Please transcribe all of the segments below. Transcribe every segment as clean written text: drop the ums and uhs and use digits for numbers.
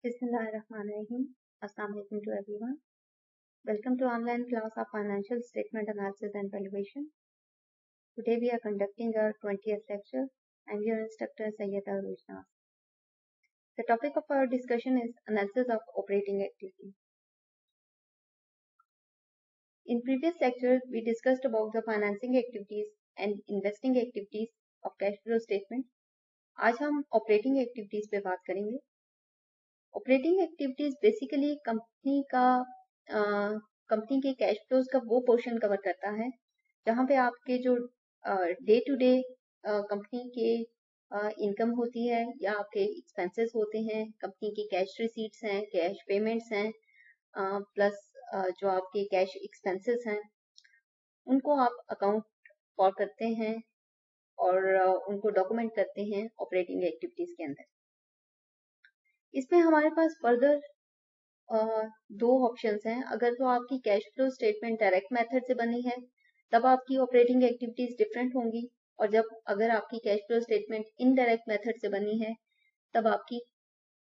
Bismillahirrahmanirrahim. Assalamu alaikum to everyone. Welcome to online class of Financial Statement Analysis and Valuation. Today we are conducting our 20th lecture. I'm your instructor Sayyeda Rujna. The topic of our discussion is analysis of operating activity. In previous lecture we discussed about the financing activities and investing activities of cash flow statement. आज हम operating activities पे बात करेंगे. Operating activities basically company के cash flows का वो portion cover करता है जहां पे आपके जो डे टू डे कंपनी के इनकम होती है या आपके एक्सपेंसेस होते हैं, कंपनी की कैश रिसीट्स हैं, कैश पेमेंट्स हैं, प्लस जो आपके कैश एक्सपेंसेस हैं उनको आप अकाउंट फॉर करते हैं और उनको डॉक्यूमेंट करते हैं ऑपरेटिंग एक्टिविटीज के अंदर. इसमें हमारे पास फर्दर दो ऑप्शंस हैं. अगर तो आपकी cash flow statement direct method से बनी है तब आपकी ऑपरेटिंग एक्टिविटीज डिफरेंट होंगी, और अगर आपकी cash flow statement indirect method से बनी है तब आपकी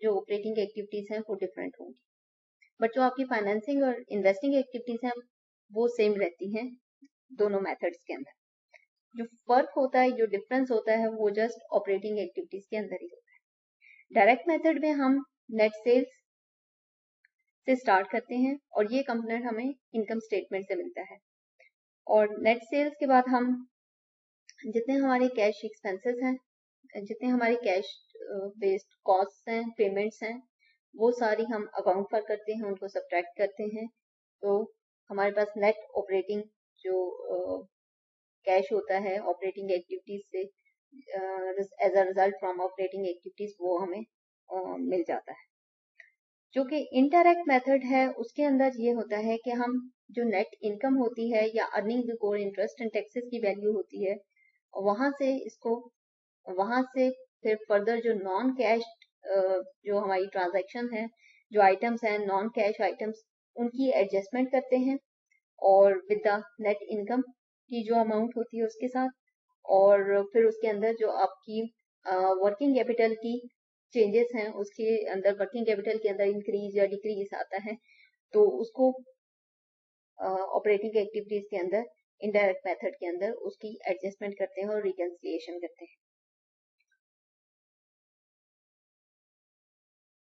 जो ऑपरेटिंग एक्टिविटीज हैं वो डिफरेंट होंगी. बट जो आपकी फाइनेंसिंग और इन्वेस्टिंग एक्टिविटीज हैं वो सेम रहती हैं दोनों मेथड्स के अंदर. जो फर्क होता है, जो डिफरेंस होता है वो जस्ट ऑपरेटिंग एक्टिविटीज के अंदर ही होता है. डायरेक्ट मेथड में हम नेट सेल्स से स्टार्ट करते हैं और ये कंपोनेंट हमें इनकम स्टेटमेंट से मिलता है, और नेट सेल्स के बाद हम जितने हमारे कैश एक्सपेंसेस हैं, जितने हमारे कैश बेस्ड कॉस्ट हैं, पेमेंट्स हैं, वो सारी हम अकाउंट पर करते हैं, उनको सब्ट्रैक्ट करते हैं. तो हमारे पास नेट ऑपरेटिंग जो कैश होता है ऑपरेटिंग एक्टिविटीज से as a result from operating activities वो हमें मिल जाता है. जो कि इनडायरेक्ट मेथड है उसके अंदर ये होता है कि हम जो नेट इनकम होती है या earning before interest and taxes की वैल्यू होती है वहां से फिर फर्दर जो नॉन कैश जो हमारी ट्रांजैक्शन है, जो आइटम्स हैं नॉन कैश आइटम्स, उनकी एडजस्टमेंट करते हैं और विद द नेट इनकम की जो अमाउंट होती है उसके साथ, और फिर उसके अंदर जो आपकी वर्किंग कैपिटल की चेंजेस हैं उसके अंदर, वर्किंग कैपिटल के अंदर इंक्रीज या डिक्रीज आता है तो उसको ऑपरेटिंग एक्टिविटीज के अंदर इनडायरेक्ट मेथड के अंदर उसकी एडजस्टमेंट करते हैं और रिकंसिलिएशन करते हैं.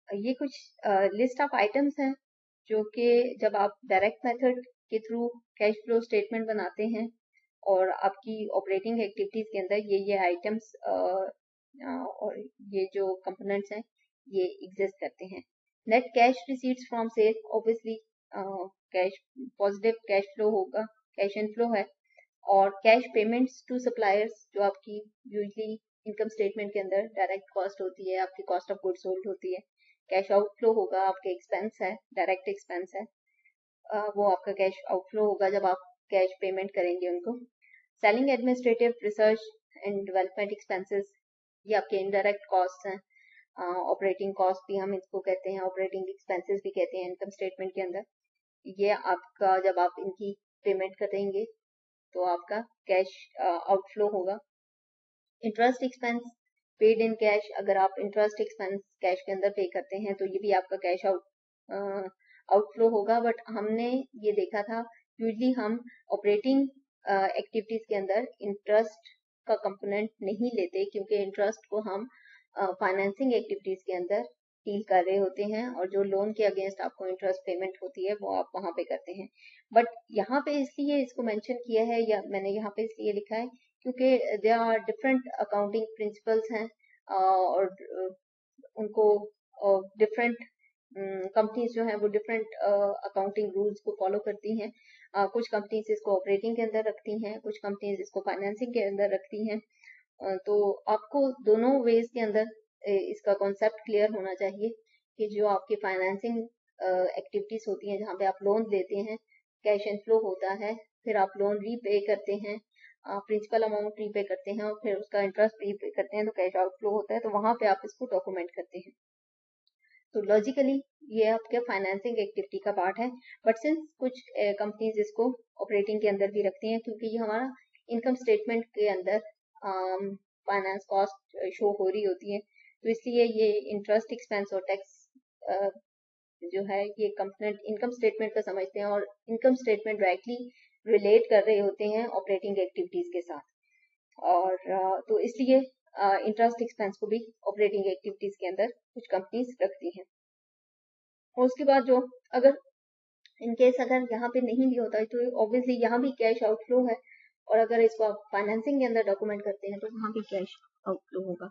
ये कुछ लिस्ट ऑफ आइटम्स हैं जो कि जब आप डायरेक्ट मेथड के थ्रू कैश फ्लो स्टेटमेंट बनाते हैं और आपकी ऑपरेटिंग एक्टिविटीज के अंदर ये आइटम्स और ये जो कंपोनेंट्स हैं ये एग्जिस्ट करते हैं. Net cash receipts from sale, obviously cash positive cash flow होगा, कैश इनफ्लो है. और कैश पेमेंट्स टू सप्लायर्स जो आपकी यूजली इनकम स्टेटमेंट के अंदर डायरेक्ट कॉस्ट होती है, आपकी कॉस्ट ऑफ गुड्स सोल्ड होती है. कैश आउटफ्लो होगा, आपके एक्सपेंस है, डायरेक्ट एक्सपेंस है, वो आपका कैश आउटफ्लो होगा जब आप कैश पेमेंट करेंगे उनको. Selling administrative research and development expenses ये आपके इनडायरेक्ट कॉस्ट हैं. ऑपरेटिंग कॉस्ट भी हम इसको कहते हैं, ऑपरेटिंग एक्सपेंसेस भी कहते हैं इनकम स्टेटमेंट के अंदर. ये आपका जब आप इनकी पेमेंट करेंगे तो आपका कैश आउटफ्लो होगा. Interest expense paid in cash, अगर आप इंटरेस्ट एक्सपेंस कैश के अंदर पे करते हैं तो ये भी आपका कैश आउटफ्लो होगा. बट हमने ये देखा था यूजली हम ऑपरेटिंग एक्टिविटीज के अंदर इंटरेस्ट का कंपोनेंट नहीं लेते, क्योंकि इंटरेस्ट को हम फाइनेंसिंग एक्टिविटीज के अंदर डील कर रहे होते हैं और जो लोन के अगेंस्ट आपको इंटरेस्ट पेमेंट होती है वो आप वहां पे करते हैं. बट यहाँ पे इसलिए इसको मेंशन किया है या मैंने यहाँ पे इसलिए लिखा है क्योंकि they are different accounting principles हैं और उनको डिफरेंट कंपनीज जो हैं वो डिफरेंट अकाउंटिंग रूल्स को फॉलो करती हैं. कुछ कंपनीज इसको ऑपरेटिंग के अंदर रखती हैं, कुछ कंपनीज इसको फाइनेंसिंग के अंदर रखती हैं. तो आपको दोनों वेज के अंदर इसका कॉन्सेप्ट क्लियर होना चाहिए कि जो आपकी फाइनेंसिंग एक्टिविटीज होती हैं जहाँ पे आप लोन लेते हैं, कैश इनफ्लो होता है, फिर आप लोन रीपे करते हैं, प्रिंसिपल अमाउंट रीपे करते हैं और फिर उसका इंटरेस्ट रीपे करते हैं तो कैश आउटफ्लो होता है, तो वहां पे आप इसको डॉक्यूमेंट करते हैं. तो लॉजिकली ये आपके फाइनेंसिंग एक्टिविटी का पार्ट है. बट सिंस कुछ कंपनीज इसको ऑपरेटिंग के अंदर भी रखती हैं क्योंकि ये हमारा इनकम स्टेटमेंट के अंदर फाइनेंस कॉस्ट शो हो रही होती है, तो इसलिए ये इंटरेस्ट एक्सपेंस और टैक्स जो है ये कंपोनेंट इनकम स्टेटमेंट का समझते हैं और इनकम स्टेटमेंट डायरेक्टली रिलेट कर रहे होते हैं ऑपरेटिंग एक्टिविटीज के साथ। और तो इसलिए इंटरेस्ट एक्सपेंस को भी ऑपरेटिंग एक्टिविटीज के अंदर कुछ कंपनीज रखती हैं। और उसके बाद जो अगर इनकेस अगर यहाँ पे नहीं भी होता है तो ऑब्वियसली यहाँ भी कैश आउटफ्लो है, और अगर इसको आप फाइनेंसिंग के अंदर डॉक्यूमेंट करते हैं तो वहाँ भी कैश आउटफ्लो होगा।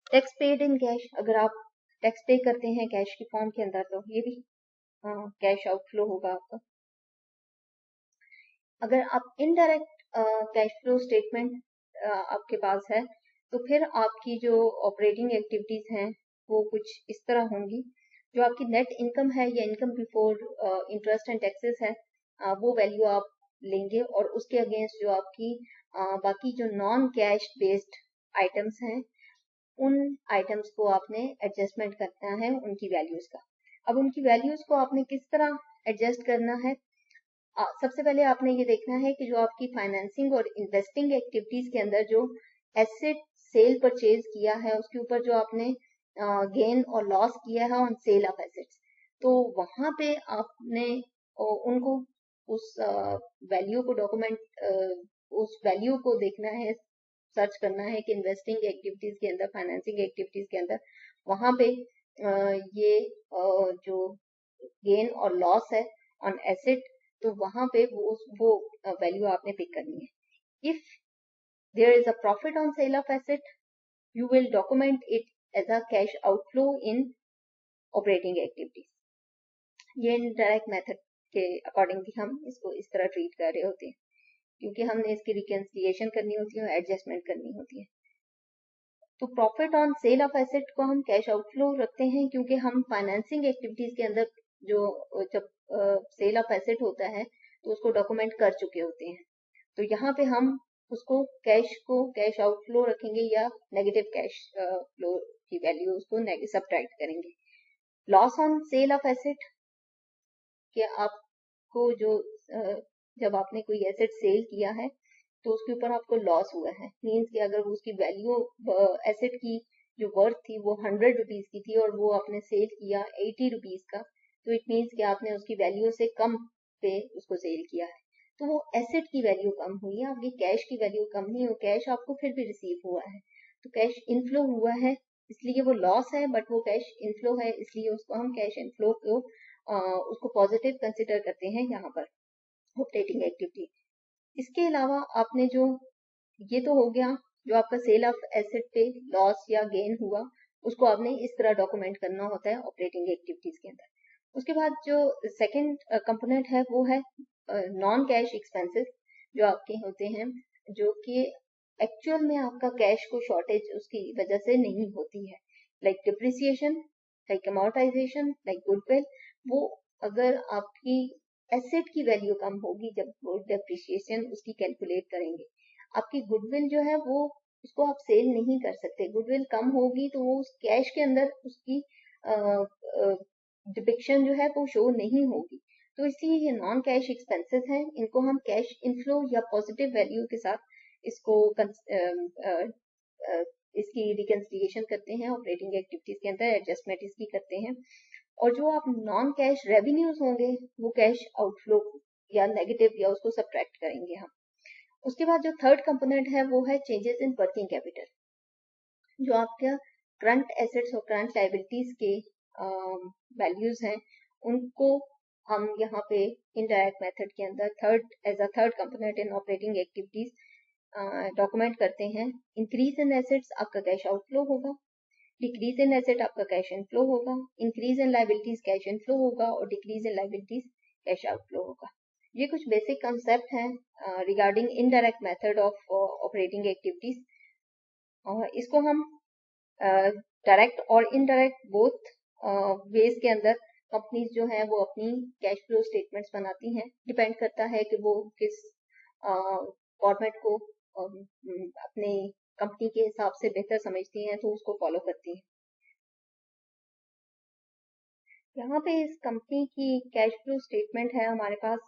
टैक्स पेड इन कैश, अगर आप टैक्स पे करते हैं कैश की फॉर्म के अंदर तो ये भी कैश आउटफ्लो होगा आपका। अगर आप इनडायरेक्ट कैश फ्लो स्टेटमेंट आपके पास है तो फिर आपकी जो ऑपरेटिंग एक्टिविटीज हैं वो कुछ इस तरह होंगी। जो आपकी नेट इनकम है या income before interest and taxes है, वो वैल्यू आप लेंगे और उसके अगेंस्ट जो आपकी बाकी जो नॉन कैश बेस्ड आइटम्स हैं उन आइटम्स को आपने एडजस्टमेंट करना है उनकी वैल्यूज का। अब उनकी वैल्यूज को आपने किस तरह एडजस्ट करना है, सबसे पहले आपने ये देखना है कि जो आपकी फाइनेंसिंग और इन्वेस्टिंग एक्टिविटीज के अंदर जो एसेट सेल परचेज किया है उसके ऊपर जो आपने गेन और लॉस किया है ऑन सेल ऑफ एसेट्स, तो वहां पे आपने उनको उस वैल्यू को डॉक्यूमेंट उस वैल्यू को देखना है, सर्च करना है कि इन्वेस्टिंग एक्टिविटीज के अंदर फाइनेंसिंग एक्टिविटीज के अंदर वहां पे ये जो गेन और लॉस है ऑन एसेट, तो वहां पे वो वैल्यू आपने पिक करनी है। If there is a profit on sale of asset you will document it as a cash outflow in operating activities. ये इनडायरेक्ट मेथड के अकॉर्डिंग भी हम इसको इस तरह ट्रीट कर रहे होते हैं क्योंकि हमने इसकी रिकंसिलिएशन करनी होती है और एडजस्टमेंट करनी होती है। तो profit on sale of asset को हम कैश आउटफ्लो रखते हैं क्योंकि हम फाइनेंसिंग एक्टिविटीज के अंदर जो जब सेल ऑफ एसेट होता है तो उसको डॉक्यूमेंट कर चुके होते हैं, तो यहाँ पे हम उसको कैश आउटफ्लो रखेंगे या नेगेटिव कैश फ्लो की वैल्यू उसको सब्ट्रैक्ट करेंगे। Loss on sale of asset कि आपको जो जब आपने कोई एसेट सेल किया है तो उसके ऊपर आपको लॉस हुआ है, मीन्स कि अगर उसकी वैल्यू एसेट की जो वर्थ थी वो 100 रुपीज की थी और वो आपने सेल किया 80 रुपीज का, तो इट मीन्स कि आपने उसकी वैल्यू से कम पे उसको सेल किया है, तो वो एसेट की वैल्यू कम हुई है, आपकी कैश की वैल्यू कम नहीं हो, कैश आपको फिर भी रिसीव हुआ है, तो कैश इनफ्लो हुआ है इसलिए वो लॉस है बट वो कैश इनफ्लो है इसलिए उसको हम कैश इनफ्लो को उसको पॉजिटिव कंसिडर करते हैं यहाँ पर ऑपरेटिंग एक्टिविटी। इसके अलावा आपने जो ये तो हो गया जो आपका सेल ऑफ एसेट पे लॉस या गेन हुआ उसको आपने इस तरह डॉक्यूमेंट करना होता है ऑपरेटिंग एक्टिविटीज के अंदर। उसके बाद जो सेकंड कंपोनेंट है वो है नॉन कैश एक्सपेंसेस जो आपके होते हैं, जो कि एक्चुअल में आपका कैश को शॉर्टेज उसकी वजह से नहीं होती है, like depreciation, like amortisation, like goodwill. वो अगर आपकी एसेट की वैल्यू कम होगी जब वो डेप्रिसिएशन उसकी कैलकुलेट करेंगे, आपकी गुडविल जो है वो उसको आप सेल नहीं कर सकते, गुडविल कम होगी तो वो उस कैश के अंदर उसकी डिपिक्शन जो है वो शो नहीं होगी, तो इसलिए ये नॉन कैश एक्सपेंसेस हैं, इनको हम कैश इनफ्लो या पॉजिटिव वैल्यू के साथ इसको इसकी रिकंसिलिएशन करते हैं ऑपरेटिंग एक्टिविटीज के अंदर, एडजस्टमेंट इसकी करते हैं। और जो आप नॉन कैश रेवेन्यूज होंगे वो कैश आउटफ्लो या नेगेटिव या उसको सब्ट्रैक्ट करेंगे हम। उसके बाद जो थर्ड कंपोनेंट है वो है चेंजेस इन वर्किंग कैपिटल, जो आपका करंट एसेट्स और करंट लायबिलिटीज के वैल्यूज हैं उनको हम यहाँ पे इनडायरेक्ट मेथड के अंदर third as a third component in operating activities document करते हैं। इंक्रीज इन एसेट्स आपका कैश आउटफ्लो होगा, डिक्रीज इन एसेट आपका कैश इनफ्लो होगा, increase in liabilities cash inflow होगा और decrease in liabilities cash outflow होगा। ये कुछ बेसिक कंसेप्ट हैं regarding indirect method of operating activities. इसको हम डायरेक्ट और इनडायरेक्ट बोथ वेज के अंदर कंपनीज जो हैं वो अपनी कैश फ्लो स्टेटमेंट्स बनाती हैं, डिपेंड करता है कि वो किस फॉर्मेट को अपने कंपनी के हिसाब से बेहतर समझती हैं तो उसको फॉलो करती हैं। यहाँ पे इस कंपनी की कैश फ्लो स्टेटमेंट है हमारे पास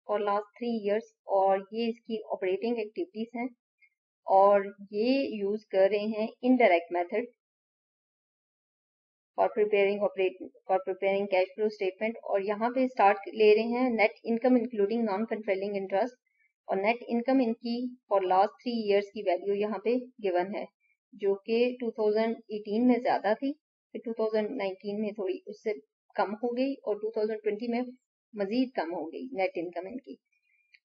फॉर लास्ट 3 इयर्स और ये इसकी ऑपरेटिंग एक्टिविटीज हैं और ये यूज कर रहे हैं indirect method. For preparing cash flow statement. और यहाँ पे स्टार्ट ले रहे हैं net income including non controlling interest, और नेट इनकम इनकी फॉर लास्ट 3 ईयर्स की वैल्यू यहाँ पे गिवन है, जो कि 2018 में ज़्यादा थी, फिर 2019 में थोड़ी उससे कम हो गई, और 2020 में मज़ीद कम हो गई नेट इनकम इनकी।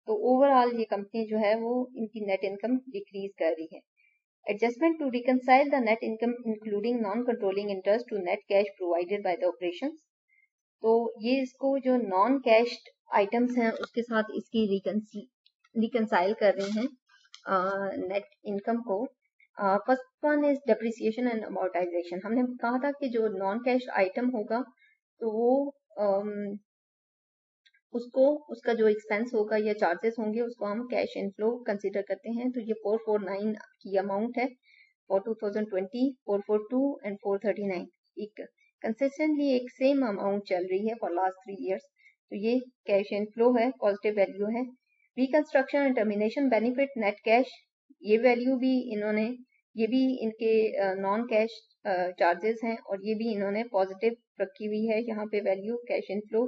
तो ओवरऑल ये कंपनी जो है वो इनकी नेट इनकम डिक्रीज कर रही है। Adjustment to reconcile the net income including non controlling interest to net cash provided by the operations. तो ये इसको जो नॉन कैश आइटम्स हैं उसके साथ इसकी रिकनसाइल कर रहे हैं नेट इनकम को। First one is depreciation and amortisation. हमने कहा था कि जो नॉन कैश आइटम होगा तो वो उसका जो एक्सपेंस होगा या चार्जेस होंगे उसको हम कैश इनफ्लो कंसीडर करते हैं। तो ये 449 की अमाउंट है फॉर 2020, 442 एंड 439। एक कंसिस्टेंटली एक सेम अमाउंट चल रही है फॉर लास्ट 3 इयर्स। तो ये कैश इनफ्लो है, पॉजिटिव वैल्यू है। Reconstruction and termination benefit net cash, ये वैल्यू भी इन्होंने, ये भी इनके नॉन कैश चार्जेस हैं और ये भी इन्होंने पॉजिटिव रखी हुई है यहाँ पे value cash inflow.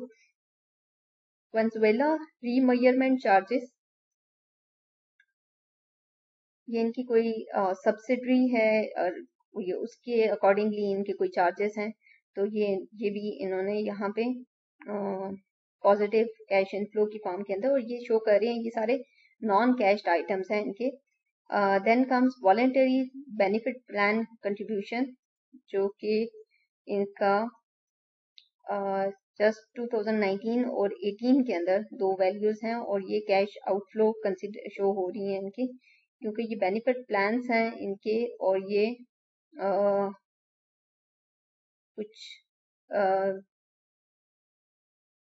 Venezuela reimbursement charges, ये इनकी कोई सब्सिडरी है और ये उसके अकॉर्डिंगली इनके कोई चार्जेस हैं, तो ये भी इन्होंने यहाँ पे पॉजिटिव कैश इनफ्लो की फॉर्म के अंदर, और ये शो कर रहे हैं ये सारे नॉन कैश आइटम्स हैं इनके। Then comes voluntary benefit plan contribution, जो कि इनका जस्ट 2019 और 18 के अंदर दो वैल्यूज हैं, और ये कैश आउटफ्लो कंसिडर शो हो रही हैं इनकी, क्योंकि ये बेनिफिट प्लान्स हैं इनके, और ये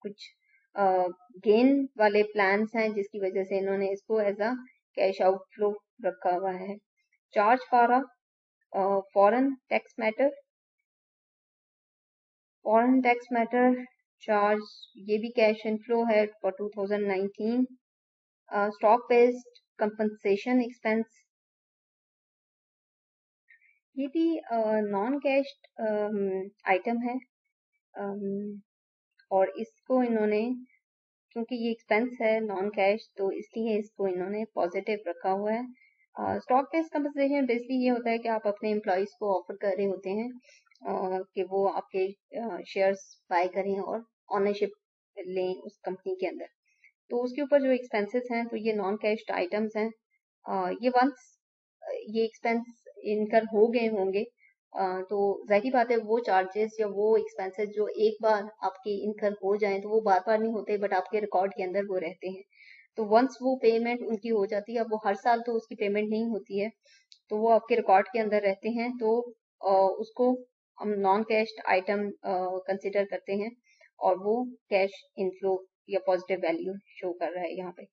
कुछ गेन वाले प्लान्स हैं जिसकी वजह से इन्होंने इसको एज अ कैश आउटफ्लो रखा हुआ है। Charge for foreign tax matter, foreign tax matter charge, ये भी कैश इनफ्लो है for 2019। Stock based compensation expense, ये भी नॉन कैश आइटम है, और इसको इन्होंने, क्योंकि ये एक्सपेंस है नॉन कैश, तो इसलिए इसको इन्होंने पॉजिटिव रखा हुआ है। स्टॉक बेस्ड कंपनसेशन बेसिकली ये होता है कि आप अपने एम्प्लॉयज को ऑफर कर रहे होते हैं कि वो आपके शेयर्स बाय करें और ऑनरशिप लें उस कंपनी के अंदर, तो उसके ऊपर जो एक्सपेंसेस हैं तो ये नॉन कैश आइटम्स हैं। ये वंस ये एक्सपेंस इनकर हो गए होंगे तो जाहिर बात है वो चार्जेस या वो एक्सपेंसेस जो एक बार आपके इनकर हो जाएं तो वो बार बार नहीं होते, बट आपके रिकॉर्ड के अंदर वो रहते हैं। तो वंस वो पेमेंट उनकी हो जाती है, अब वो हर साल तो उसकी पेमेंट नहीं होती है, तो वो आपके रिकॉर्ड के अंदर रहते हैं, तो उसको हम नॉन कैश आइटम कंसिडर करते हैं, और वो कैश इनफ्लो या पॉजिटिव वैल्यू शो कर रहा है यहाँ पे।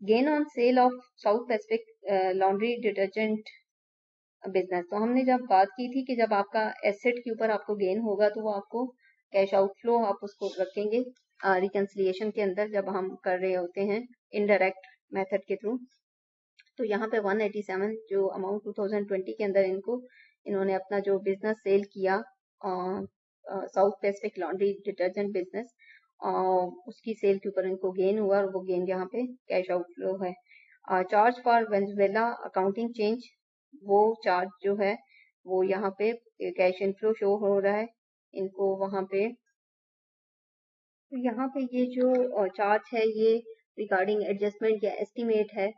Gain on sale of south Pacific laundry detergent business, तो हमने जब बात की थी कि जब आपका एसेट के ऊपर आपको गेन होगा तो वो आपको कैश आउटफ्लो आप उसको रखेंगे रिकंसिलिएशन के अंदर जब हम कर रहे होते हैं इनडायरेक्ट मेथड के थ्रू। तो यहाँ पे 187 जो अमाउंट 2020 के अंदर इन्होंने अपना जो बिजनेस सेल किया south Pacific laundry detergent business, उसकी सेल के ऊपर इनको गेन हुआ, और वो गेन यहाँ पे कैश आउटफ्लो है। Charge for Venezuela accounting change, वो चार्ज जो है वो यहाँ पे कैश इनफ्लो शो हो रहा है इनको वहाँ पे। तो यहाँ पे ये जो चार्ज है ये रिगार्डिंग एडजस्टमेंट या एस्टिमेट है।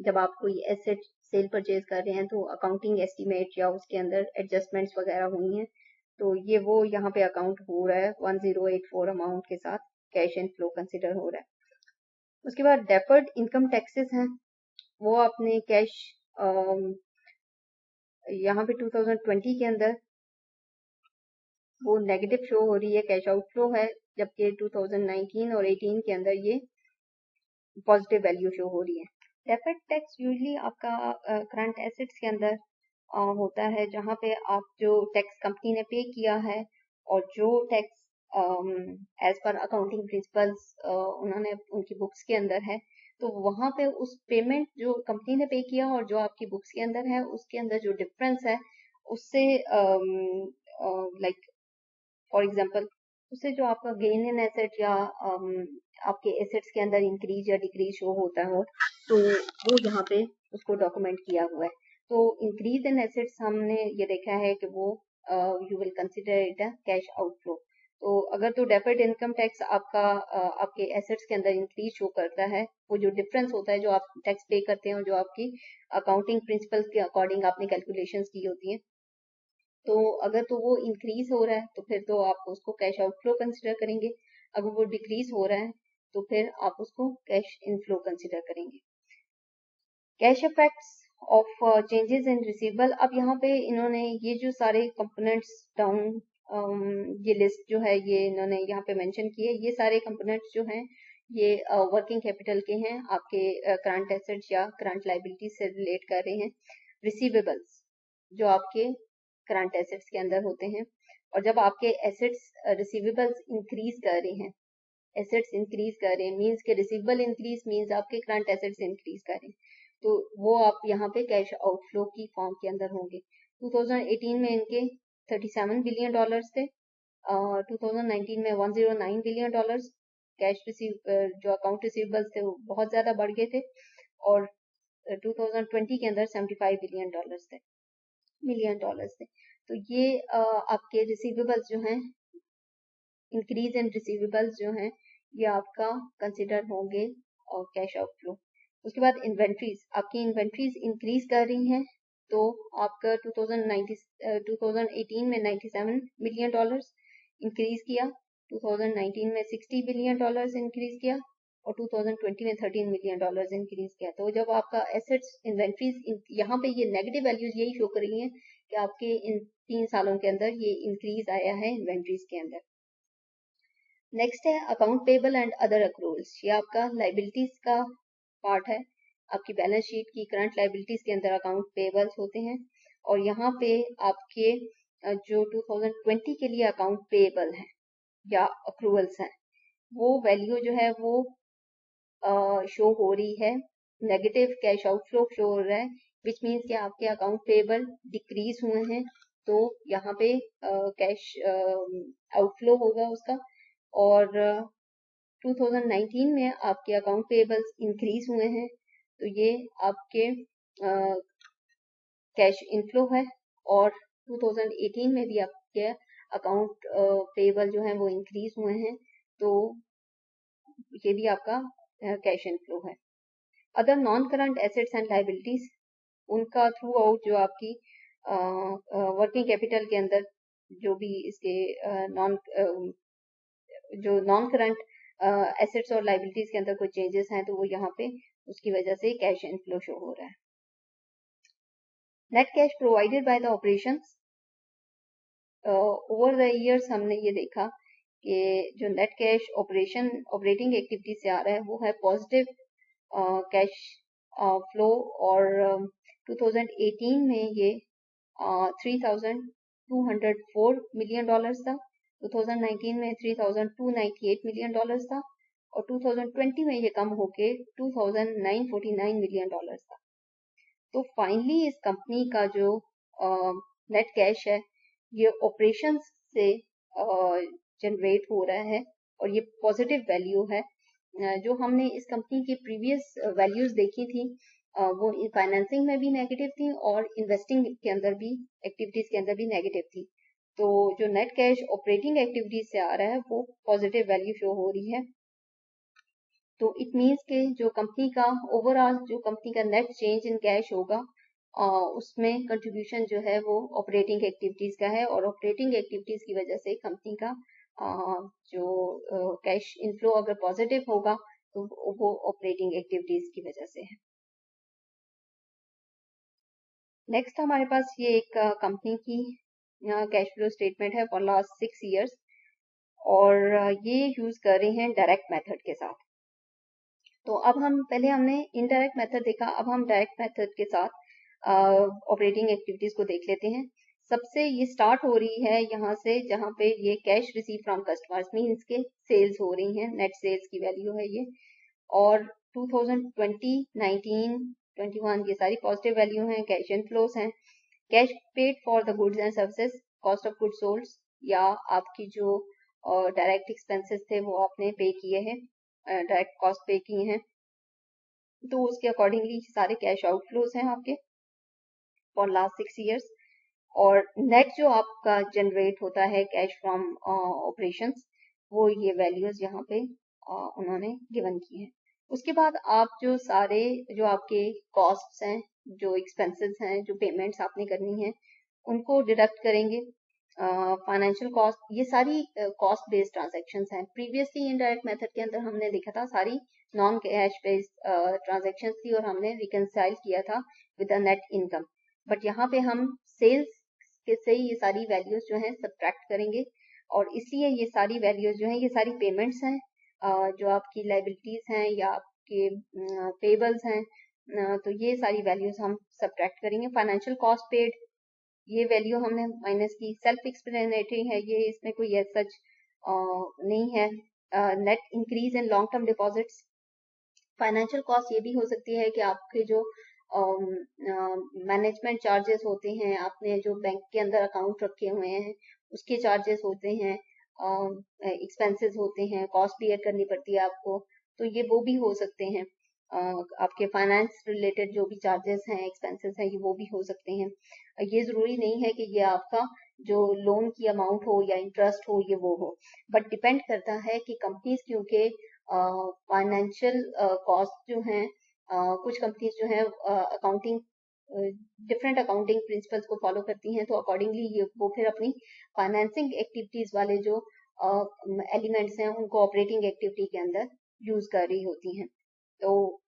जब आप कोई एसेट सेल परचेज कर रहे हैं तो अकाउंटिंग एस्टिमेट या उसके अंदर एडजस्टमेंट्स वगैरह हुई हैं, तो ये वो यहाँ पे अकाउंट हो रहा है 1084 अमाउंट के साथ कैश इनफ्लो कंसिडर हो रहा है। उसके बाद डेफर्ड इनकम टैक्सेस हैं, वो आपने कैश यहाँ पे 2020 के अंदर वो नेगेटिव शो हो रही है, कैश आउटफ्लो है, जबकि 2019 और 18 के अंदर ये पॉजिटिव वैल्यू शो हो रही है। डेफर्ड टैक्स यूजली आपका करंट एसेट्स के अंदर होता है, जहाँ पे आप जो टैक्स कंपनी ने पे किया है और जो tax as per accounting principles उन्होंने उनकी बुक्स के अंदर है, तो वहाँ पे उस पेमेंट जो कंपनी ने पे किया और जो आपकी बुक्स के अंदर है उसके अंदर जो डिफरेंस है उससे लाइक फॉर एग्जांपल उससे जो आपका गेन इन एसेट या आपके एसेट्स के अंदर इंक्रीज या डिक्रीज शो होता हो, तो वो यहाँ पे उसको डॉक्यूमेंट किया हुआ है। तो इंक्रीज इन एसेट्स हमने ये देखा है कि वो you will consider it a cash outflow. तो अगर तो डेफर्ड इनकम टैक्स आपका आपके एसेट्स के अंदर इंक्रीज शो करता है, वो जो डिफरेंस होता है जो आप टैक्स पे करते हैं और जो आपकी अकाउंटिंग प्रिंसिपल्स के अकॉर्डिंग आपने कैलकुलेशंस की होती हैं, तो अगर तो वो इंक्रीज हो रहा है तो फिर तो आप उसको कैश आउटफ्लो कंसिडर करेंगे। अगर वो डिक्रीज हो रहा है तो फिर आप उसको कैश इनफ्लो कंसिडर करेंगे। Cash effects of changes in receivable, अब यहाँ पे इन्होंने ये जो सारे कंपोनेंट्स डाउन ये लिस्ट जो है ये इन्होंने यहाँ पे मेंशन किए, ये सारे कंपोनेंट्स जो हैं ये वर्किंग कैपिटल के हैं, आपके करंट एसेट्स या करंट लाइबिलिटीज से रिलेट कर रहे हैं। रिसीवेबल्स जो आपके करंट एसेट्स के अंदर होते हैं, और जब आपके एसेट्स रिसीवेबल्स इंक्रीज कर रहे हैं, एसेट्स इंक्रीज कर रहे हैं मींस के रिसीवेबल इंक्रीज मींस आपके करंट एसेट्स इंक्रीज कर रहे हैं, तो वो आप यहाँ पे कैश आउटफ्लो की फॉर्म के अंदर होंगे। 2018 में इनके $37 बिलियन थे, 2019 में $109 बिलियन कैश रिसीव जो अकाउंट रिसीवेबल्स थे वो बहुत ज्यादा बढ़ गए थे, और 2020 के अंदर $75 मिलियन डॉलर्स थे। तो ये आपके रिसीवेबल्स जो हैं, इंक्रीज इन रिसीवेबल्स जो हैं ये आपका कंसिडर होंगे और कैश आउटफ्लो। उसके बाद इन्वेंट्रीज, आपकी इन्वेंट्रीज इंक्रीज कर रही हैं, तो आपका 2018 में $97 मिलियन इंक्रीज किया, 2019 में $60 बिलियन इंक्रीज किया, और 2020 में $13 मिलियन इंक्रीज किया। तो जब आपका एसेट्स इन्वेंट्रीज यहाँ पे ये नेगेटिव वैल्यूज यही शो कर रही हैं कि आपके इन 3 सालों के अंदर ये इंक्रीज आया है इन्वेंट्रीज के अंदर। नेक्स्ट है account payable and other accruals, ये आपका लाइबिलिटीज का पार्ट है। आपकी बैलेंस शीट की करंट लाइबिलिटीज के अंदर अकाउंट पेबल्स होते हैं, और यहाँ पे आपके जो 2020 के लिए अकाउंट पेबल हैं या अक्रूवल्स हैं, वो वैल्यू जो है वो शो हो रही है, नेगेटिव कैश आउटफ्लो शो हो रहा है, विच मीन्स कि आपके अकाउंट पेबल डिक्रीज हुए हैं, तो यहाँ पे कैश आउटफ्लो होगा उसका। और 2019 में आपके अकाउंट पेबल्स इंक्रीज हुए हैं, तो ये आपके कैश इनफ्लो है, और 2018 में भी आपके अकाउंट पेबल जो है वो इंक्रीज हुए हैं, तो ये भी आपका कैश इनफ्लो है। Other non current assets and liabilities, उनका थ्रू आउट जो आपकी वर्किंग कैपिटल के अंदर जो भी इसके जो नॉन करंट एसेट्स और लाइबिलिटीज के अंदर कोई चेंजेस हैं, तो वो यहाँ पे उसकी वजह से कैश इनफ्लो शो हो रहा है। Net cash provided by the operations, over the years हमने ये देखा कि जो नेट कैश ऑपरेटिंग एक्टिविटी से आ रहा है वो है पॉजिटिव कैश फ्लो, और 2018 में ये $3,204 मिलियन था, 2019 में $3,298 मिलियन था, और 2020 में ये कम होके $2,949 मिलियन था। तो फाइनली इस कंपनी का जो नेट कैश है ये ऑपरेशंस से जनरेट हो रहा है, और ये पॉजिटिव वैल्यू है। जो हमने इस कंपनी की प्रीवियस वैल्यूज देखी थी वो फाइनेंसिंग में भी नेगेटिव थी और इन्वेस्टिंग के अंदर भी एक्टिविटीज के अंदर भी नेगेटिव थी। तो जो नेट कैश ऑपरेटिंग एक्टिविटीज से आ रहा है वो पॉजिटिव वैल्यू शो हो रही है। तो इट मीन्स के जो कंपनी का ओवरऑल जो कंपनी का नेट चेंज इन कैश होगा उसमें कंट्रीब्यूशन जो है वो ऑपरेटिंग एक्टिविटीज का है, और ऑपरेटिंग एक्टिविटीज की वजह से कंपनी का जो कैश इनफ्लो अगर पॉजिटिव होगा तो वो ऑपरेटिंग एक्टिविटीज की वजह से है। नेक्स्ट हमारे पास ये एक कंपनी की कैश फ्लो स्टेटमेंट है फॉर लास्ट 6 इयर्स, और ये यूज कर रहे हैं डायरेक्ट मेथड के साथ। तो अब हमने इनडायरेक्ट मेथड देखा, अब हम डायरेक्ट मेथड के साथ ऑपरेटिंग एक्टिविटीज को देख लेते हैं। सबसे ये स्टार्ट हो रही है यहाँ से जहाँ पे ये cash receive from customers means के सेल्स हो रही हैं, नेट सेल्स की वैल्यू है ये, और 2020, 19, 21 ये सारी पॉजिटिव वैल्यू हैं, कैश इनफ्लोस हैं। Cash paid for the goods and services, cost of goods sold, या आपकी जो डायरेक्ट एक्सपेंसेस थे वो आपने पे किए हैं, डायरेक्ट कॉस्ट पे किए हैं, तो उसके अकॉर्डिंगली सारे कैश आउटफ्लोज हैं आपके फॉर लास्ट 6 years। और नेट जो आपका जनरेट होता है कैश फ्रॉम ऑपरेशंस, वो ये वैल्यूज यहाँ पे उन्होंने गिवन की है। उसके बाद आप जो सारे जो आपके कॉस्ट्स हैं, जो एक्सपेंसेस हैं, जो पेमेंट्स आपने करनी है, उनको डिडक्ट करेंगे। फाइनेंशियल कॉस्ट, ये सारी कॉस्ट बेस्ड ट्रांजेक्शन्स हैं। प्रीवियसली इनडायरेक्ट मेथड के अंदर हमने देखा था सारी नॉन कैश बेस्ड ट्रांजेक्शन्स थी और हमने रिकंसाइल किया था with the net income. But यहाँ पे हम सेल्स के से ये सारी वैल्यूज जो हैं सब्ट्रैक्ट करेंगे, और इसलिए ये सारी वैल्यूज जो हैं, ये सारी पेमेंट्स हैं, जो आपकी लाइबिलिटीज हैं या आपके पेबल्स हैं, तो ये सारी वैल्यूज हम सब्ट्रैक्ट करेंगे। फाइनेंशियल कॉस्ट पेड, ये वैल्यू हमने माइनस की, सेल्फ एक्सप्लेनेटरी है ये, इसमें कोई सच नहीं है। Net increase in long term deposits, financial cost ये भी हो सकती है कि आपके जो मैनेजमेंट चार्जेस होते हैं, आपने जो बैंक के अंदर अकाउंट रखे हुए हैं उसके चार्जेस होते हैं, एक्सपेंसेस होते हैं, कॉस्ट बियर करनी पड़ती है आपको, तो ये वो भी हो सकते हैं। आपके फाइनेंस रिलेटेड जो भी चार्जेस हैं, एक्सपेंसेस हैं, ये वो भी हो सकते हैं। ये जरूरी नहीं है कि ये आपका जो लोन की अमाउंट हो या इंटरेस्ट हो ये वो हो, बट डिपेंड करता है कि कंपनीज क्योंकि फाइनेंशियल कॉस्ट जो हैं, कुछ कंपनीज जो हैं अकाउंटिंग डिफरेंट अकाउंटिंग प्रिंसिपल्स को फॉलो करती हैं, तो अकॉर्डिंगली ये वो फिर अपनी फाइनेंसिंग एक्टिविटीज वाले जो एलिमेंट्स हैं उनको ऑपरेटिंग एक्टिविटी के अंदर यूज कर रही होती हैं। तो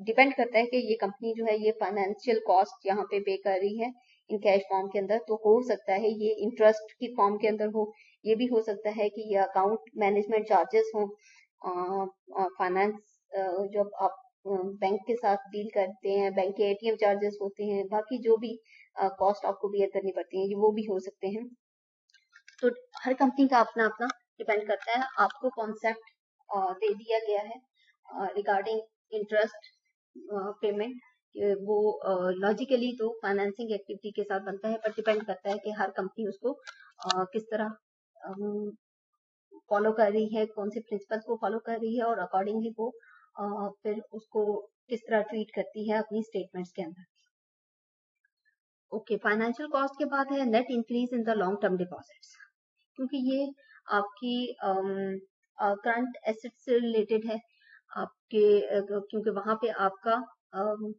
डिपेंड करता है कि ये कंपनी जो है ये फाइनेंशियल कॉस्ट यहाँ पे कर रही है इन कैश फॉर्म के अंदर, तो हो सकता है ये इंटरेस्ट की फॉर्म के अंदर हो, ये भी हो सकता है कि ये अकाउंट मैनेजमेंट चार्जेस हो, फाइनेंस जब आप बैंक के साथ डील करते हैं, बैंक के एटीएम चार्जेस होते हैं, बाकी जो भी कॉस्ट आपको बियर करनी पड़ती है ये वो भी हो सकते हैं। तो हर कंपनी का अपना अपना डिपेंड करता है। आपको कॉन्सेप्ट दे दिया गया है रिगार्डिंग इंटरेस्ट पेमेंट, वो लॉजिकली तो फाइनेंसिंग एक्टिविटी के साथ बनता है, पर डिपेंड करता है कि हर कंपनी उसको किस तरह फॉलो कर रही है, कौन से प्रिंसिपल्स को फॉलो कर रही है, और अकॉर्डिंगली वो फिर उसको किस तरह ट्रीट करती है अपनी स्टेटमेंट्स के अंदर। ओके, फाइनेंशियल कॉस्ट के बाद है net increase in the long term deposits, क्योंकि ये आपकी करंट एसेट्स से रिलेटेड है आपके, क्योंकि वहां पे आपका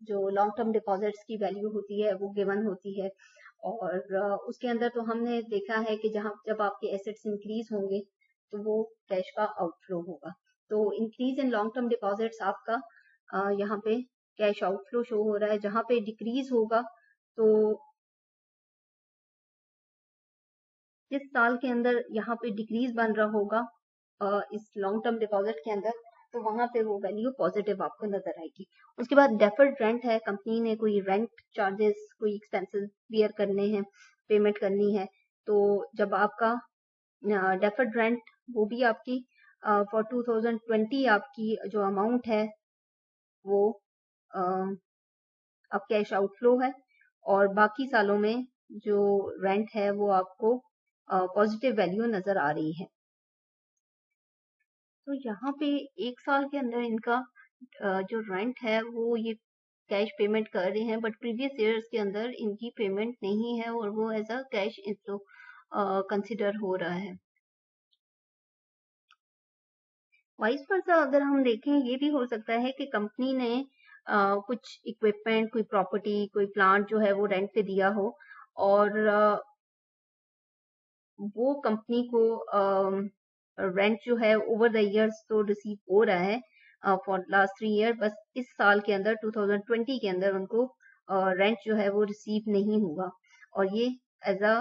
जो लॉन्ग टर्म डिपॉजिट्स की वैल्यू होती है वो गिवन होती है, और उसके अंदर तो हमने देखा है कि जब आपके एसेट्स इंक्रीज होंगे तो वो कैश का आउटफ्लो होगा। तो increase in long term deposits आपका यहाँ पे कैश आउटफ्लो शो हो रहा है। जहाँ पे डिक्रीज होगा तो जिस साल के अंदर यहाँ पे डिक्रीज बन रहा होगा इस लॉन्ग टर्म डिपॉजिट के अंदर, तो वहां पे वो वैल्यू पॉजिटिव आपको नजर आएगी। उसके बाद डेफर्ड रेंट है, कंपनी ने कोई रेंट चार्जेस, कोई एक्सपेंसेस बियर करने हैं, पेमेंट करनी है, तो जब आपका डेफर्ड रेंट, वो भी आपकी फॉर 2020 आपकी जो अमाउंट है वो अब कैश आउटफ्लो है, और बाकी सालों में जो रेंट है वो आपको पॉजिटिव वैल्यू नजर आ रही है। तो यहाँ पे एक साल के अंदर इनका जो रेंट है वो ये कैश पेमेंट कर रहे हैं, बट प्रीवियस ईयर्स के अंदर इनकी पेमेंट नहीं है और वो as a cash inflow consider हो रहा है। वाइस वर्सा अगर हम देखें, ये भी हो सकता है कि कंपनी ने कुछ इक्विपमेंट, कोई प्रॉपर्टी, कोई प्लांट जो है वो रेंट पे दिया हो, और वो कंपनी को रेंट जो है ओवर द इयर्स तो रिसीव हो रहा है फॉर लास्ट 3 ईयर, बस इस साल के अंदर 2020 के अंदर उनको रेंट जो है वो रिसीव नहीं हुआ, और ये एज अ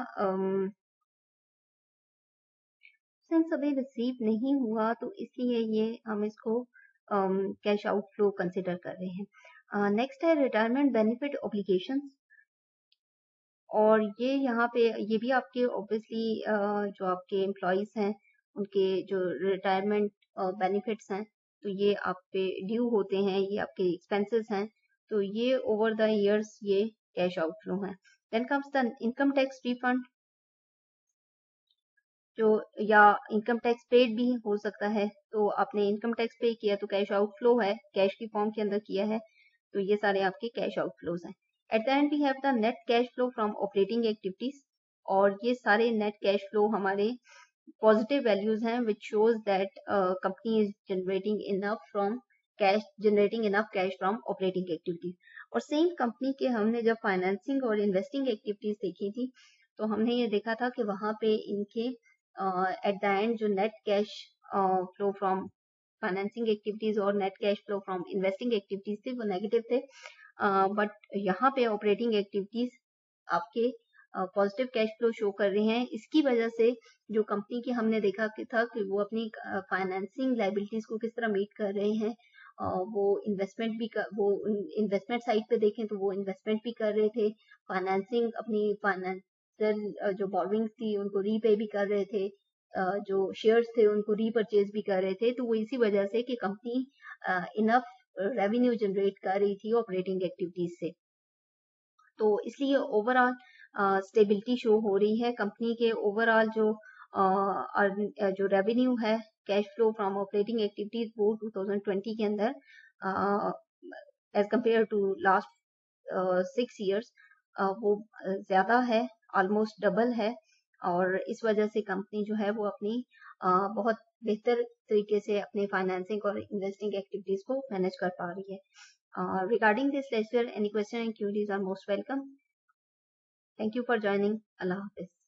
सिंस अभी रिसीव नहीं हुआ तो इसलिए ये हम इसको कैश आउटफ्लो कंसिडर कर रहे हैं। नेक्स्ट है रिटायरमेंट बेनिफिट ऑब्लिगेशंस, और ये यहाँ पे ये भी आपके ऑब्वियसली जो आपके एम्प्लॉयज हैं उनके जो रिटायरमेंट बेनिफिट्स हैं, तो ये आप पे ड्यू होते हैं, ये आपके एक्सपेंसेस हैं, तो ये ओवर द इयर्स ये कैश आउटफ्लो है। Then comes the income tax refund, जो या इनकम टैक्स पेड भी हो सकता है। तो आपने इनकम टैक्स पे किया तो कैश आउटफ्लो है, कैश की फॉर्म के अंदर किया है, तो ये सारे आपके कैश आउटफ्लोज हैं। At the end we have the net cash flow from operating activities, और ये सारे नेट कैश फ्लो हमारे पॉजिटिव वैल्यूज हैं, which shows that company is generating enough cash from operating activities. और सेम कंपनी के हमने जब फाइनेंसिंग और इन्वेस्टिंग एक्टिविटीज देखी थी, तो हमने ये देखा था कि वहां पे इनके एट द एंड जो net cash flow from financing activities और net cash flow from investing activities थे वो नेगेटिव थे, बट यहाँ पे ऑपरेटिंग एक्टिविटीज आपके पॉजिटिव कैश फ्लो शो कर रहे हैं। इसकी वजह से जो कंपनी की हमने देखा कि था कि वो अपनी फाइनेंसिंग लाइबिलिटीज को किस तरह मीट कर रहे हैं, वो इन्वेस्टमेंट भी वो इन्वेस्टमेंट साइड पे देखें तो वो इन्वेस्टमेंट भी कर रहे थे, फाइनेंसिंग अपनी फाइनेंशियल जो बॉर्विंग्स थी उनको रीपे भी कर रहे थे, जो शेयर्स थे उनको रीपरचेज भी कर रहे थे। तो वो इसी वजह से कि कंपनी इनफ रेवेन्यू जनरेट कर रही थी ऑपरेटिंग एक्टिविटीज से, तो इसलिए ओवरऑल स्टेबिलिटी शो हो रही है कंपनी के ओवरऑल जो रेवेन्यू है, cash flow from operating activities वो 2020 के अंदर as compare to last 6 years वो ज्यादा है, ऑलमोस्ट डबल है, और इस वजह से कंपनी जो है वो अपनी बहुत बेहतर तरीके से अपने फाइनेंसिंग और इन्वेस्टिंग एक्टिविटीज को मैनेज कर पा रही है। Regarding this lecture, any question and queries are most welcome. Thank you for joining. Allah Hafiz.